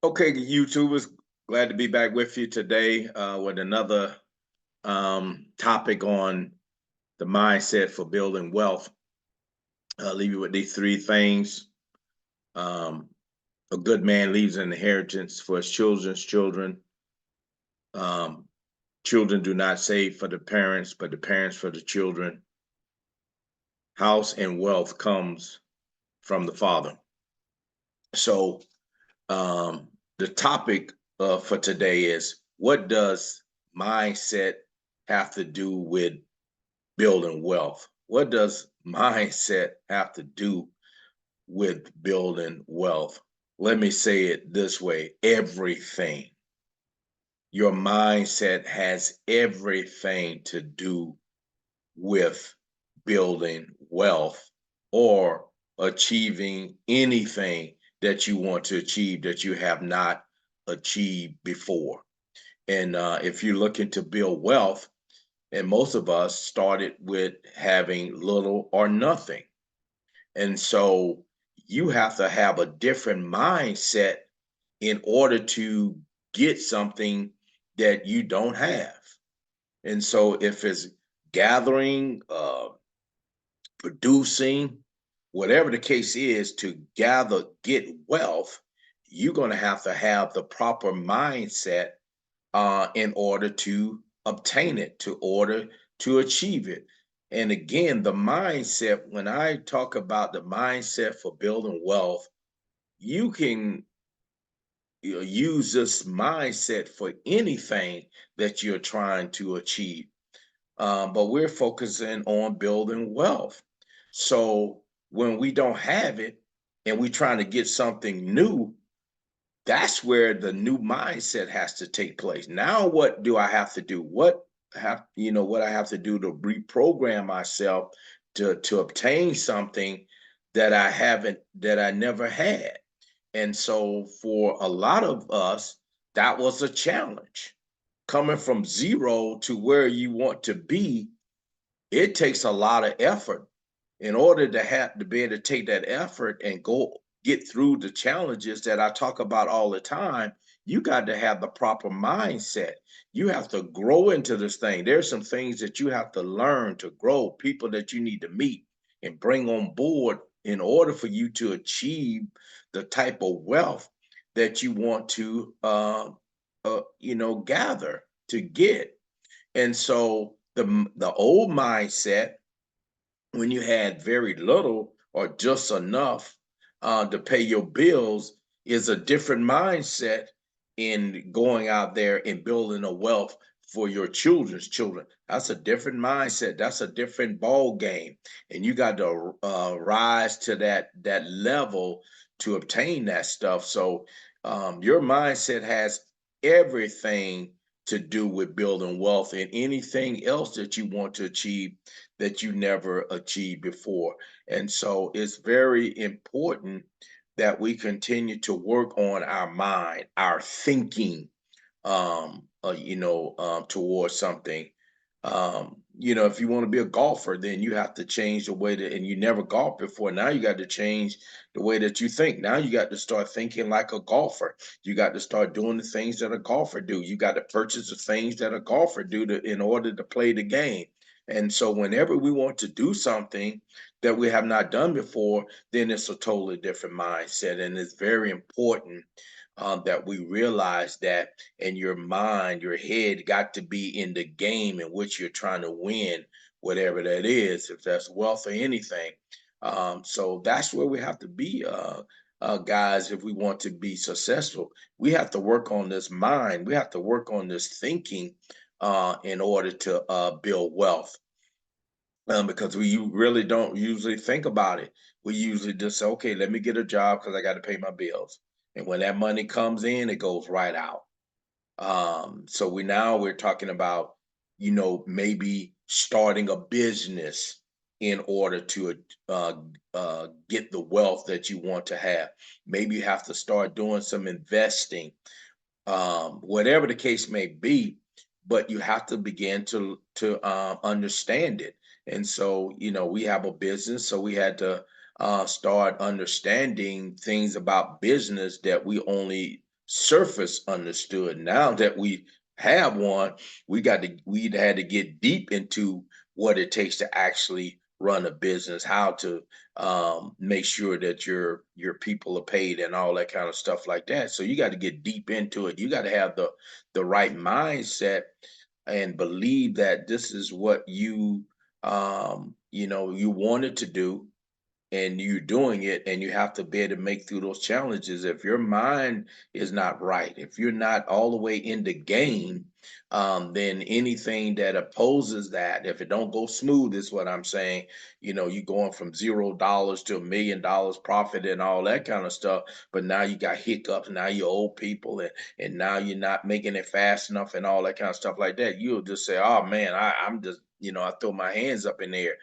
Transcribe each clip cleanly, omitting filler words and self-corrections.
Okay, YouTubers, glad to be back with you today with another topic on the mindset for building wealth. I'll leave you with these three things. Um, a good man leaves an inheritance for his children's children. Um, Children do not save for the parents, but the parents for the children. House and wealth comes from the father. So um, the topic for today is what does mindset have to do with building wealth? What does mindset have to do with building wealth? Let me say it this way, everything. Your mindset has everything to do with building wealth or achieving anything that you want to achieve that you have not achieved before. And if you're looking to build wealth, and most of us started with having little or nothing. And so you have to have a different mindset in order to get something that you don't have. And so if it's gathering, producing, whatever the case is, to get wealth, you're going to have the proper mindset in order to obtain it, to order to achieve it. And again, the mindset, when I talk about the mindset for building wealth, you can use this mindset for anything that you're trying to achieve. But we're focusing on building wealth. So when we don't have it and we're trying to get something new, that's where the new mindset has to take place. Now, what do I have to do? What I have to do to reprogram myself to obtain something that I never had. And so for a lot of us, that was a challenge. Coming from zero to where you want to be, it takes a lot of effort. In order to be able to take that effort and go get through the challenges that I talk about all the time, you got to have the proper mindset. You have to grow into this thing. There's some things that you have to learn to grow, people that you need to meet and bring on board in order for you to achieve the type of wealth that you want to gather to get. And so the old mindset, when you had very little or just enough to pay your bills, is a different mindset in going out there and building a wealth for your children's children. That's a different mindset. That's a different ball game, and you got to rise to that level to obtain that stuff. So your mindset has everything to do with building wealth and anything else that you want to achieve that you never achieved before. And so it's very important that we continue to work on our mind, our thinking, towards something. If you want to be a golfer, then you have to change the way that, and you never golfed before. Now you got to change the way that you think. Now you got to start thinking like a golfer. You got to start doing the things that a golfer do. You got to purchase the things that a golfer do in order to play the game. And so whenever we want to do something that we have not done before, then it's a totally different mindset. And it's very important that we realize that in your mind, your head got to be in the game in which you're trying to win, whatever that is, if that's wealth or anything. So that's where we have to be, guys, if we want to be successful. We have to work on this mind. We have to work on this thinking in order to build wealth. Because we really don't usually think about it. We usually just say, okay, let me get a job because I got to pay my bills. And when that money comes in, it goes right out. So we're talking about, maybe starting a business in order to get the wealth that you want to have. Maybe you have to start doing some investing, whatever the case may be, but you have to begin to understand it. And so, we have a business, so we had to start understanding things about business that we only surface understood. Now that we have one, we had to get deep into what it takes to actually run a business, how to make sure that your people are paid and all that kind of stuff like that. So you got to get deep into it. You got to have the right mindset and believe that this is what you wanted to do, and you're doing it, and you have to be able to make through those challenges. If your mind is not right, if you're not all the way in the game, then anything that opposes that, if it don't go smooth, is what I'm saying. You going from $0 to $1 million profit and all that kind of stuff, but now you got hiccups. Now you're old people, and now you're not making it fast enough and all that kind of stuff like that. You'll just say, "Oh man, I'm just I throw my hands up in the air."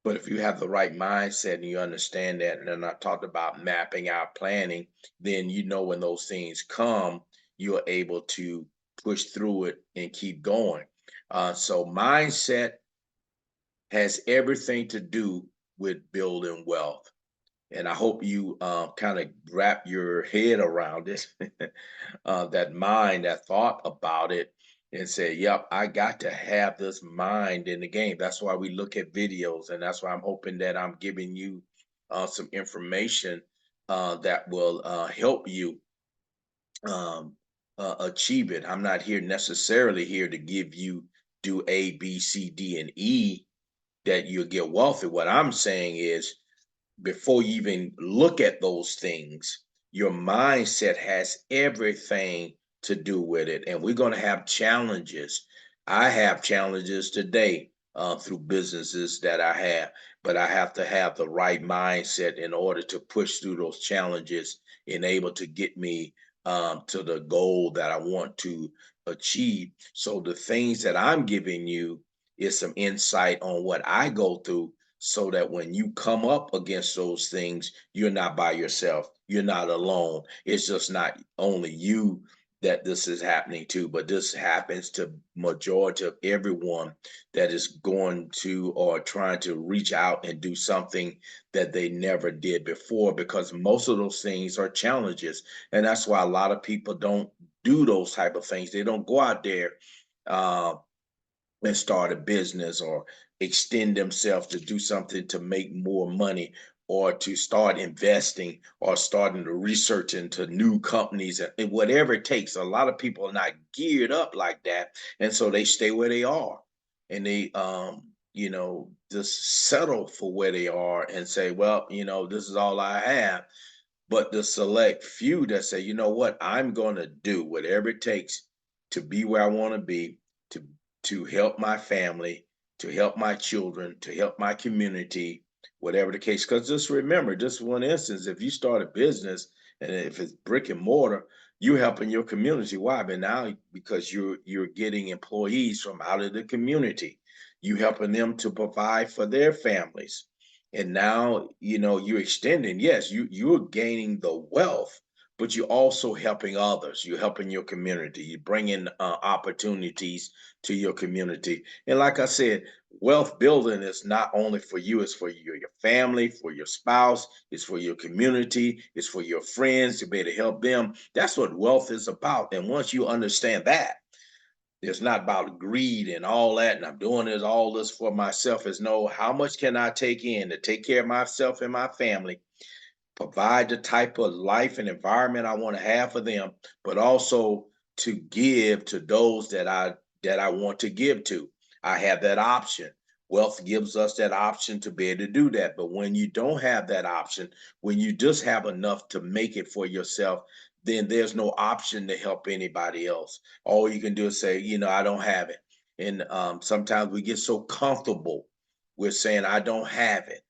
But if you have the right mindset and you understand that, and then I talked about mapping out planning, then when those things come, you're able to push through it and keep going. So mindset has everything to do with building wealth. And I hope you kind of wrap your head around it, that mind, that thought about it, and say, yep, I got to have this mind in the game. That's why we look at videos. And that's why I'm hoping that I'm giving you some information that will help you um, achieve it. I'm not here necessarily here to give you do A, B, C, D, and E that you'll get wealthy. What I'm saying is, before you even look at those things, your mindset has everything to do with it. And we're going to have challenges. I have challenges today through businesses that I have, but I have to have the right mindset in order to push through those challenges and able to get me to the goal that I want to achieve. So the things that I'm giving you is some insight on what I go through, so that when you come up against those things, you're not by yourself. You're not alone. It's just not only you that this is happening to, but this happens to majority of everyone that is going to or trying to reach out and do something that they never did before, because most of those things are challenges. And that's why a lot of people don't do those type of things. They don't go out there uh, and start a business, or extend themselves to do something to make more money, or to start investing, or starting to research into new companies, and whatever it takes. A lot of people are not geared up like that, and so they stay where they are, and they just settle for where they are and say, well, this is all I have. But the select few that say, you know what, I'm going to do whatever it takes to be where I want to be, to help my family, to help my children, to help my community, whatever the case. Because just remember, just one instance, if you start a business and if it's brick and mortar, you're helping your community. Why? But now, because you're getting employees from out of the community, you helping them to provide for their families. And now, you're extending. Yes, you're gaining the wealth, but you're also helping others. You're helping your community. You're bringing opportunities to your community. And like I said, wealth building is not only for you, it's for your family, for your spouse, it's for your community, it's for your friends, to be able to help them. That's what wealth is about. And once you understand that, it's not about greed and all that, and I'm doing this all this for myself. Is no, how much can I take in to take care of myself and my family, provide the type of life and environment I want to have for them, but also to give to those that I want to give to. I have that option. Wealth gives us that option to be able to do that. But when you don't have that option, when you just have enough to make it for yourself, then there's no option to help anybody else. All you can do is say, I don't have it. And sometimes we get so comfortable with saying, I don't have it.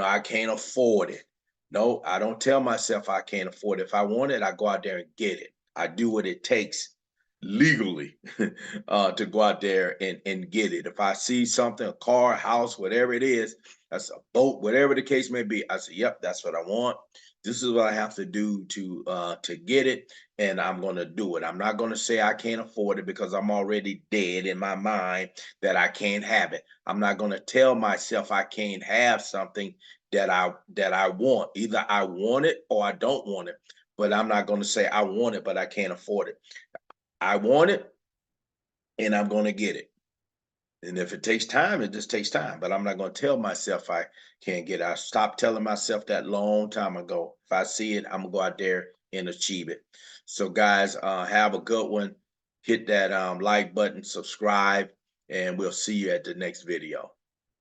I can't afford it. No, I don't tell myself I can't afford it. If I want it, I go out there and get it. I do what it takes legally to go out there and get it. If I see something, a car, a house, whatever it is, that's a boat, whatever the case may be, I say, yep, that's what I want. This is what I have to do to get it, and I'm going to do it. I'm not going to say I can't afford it, because I'm already dead in my mind that I can't have it. I'm not going to tell myself I can't have something that I want. Either I want it or I don't want it. but I'm not going to say I want it, but I can't afford it. I want it and I'm going to get it. And if it takes time, it just takes time. But I'm not going to tell myself I can't get it. I stopped telling myself that long time ago. If I see it, I'm going to go out there and achieve it. So guys, have a good one. Hit that like button, subscribe, and we'll see you at the next video.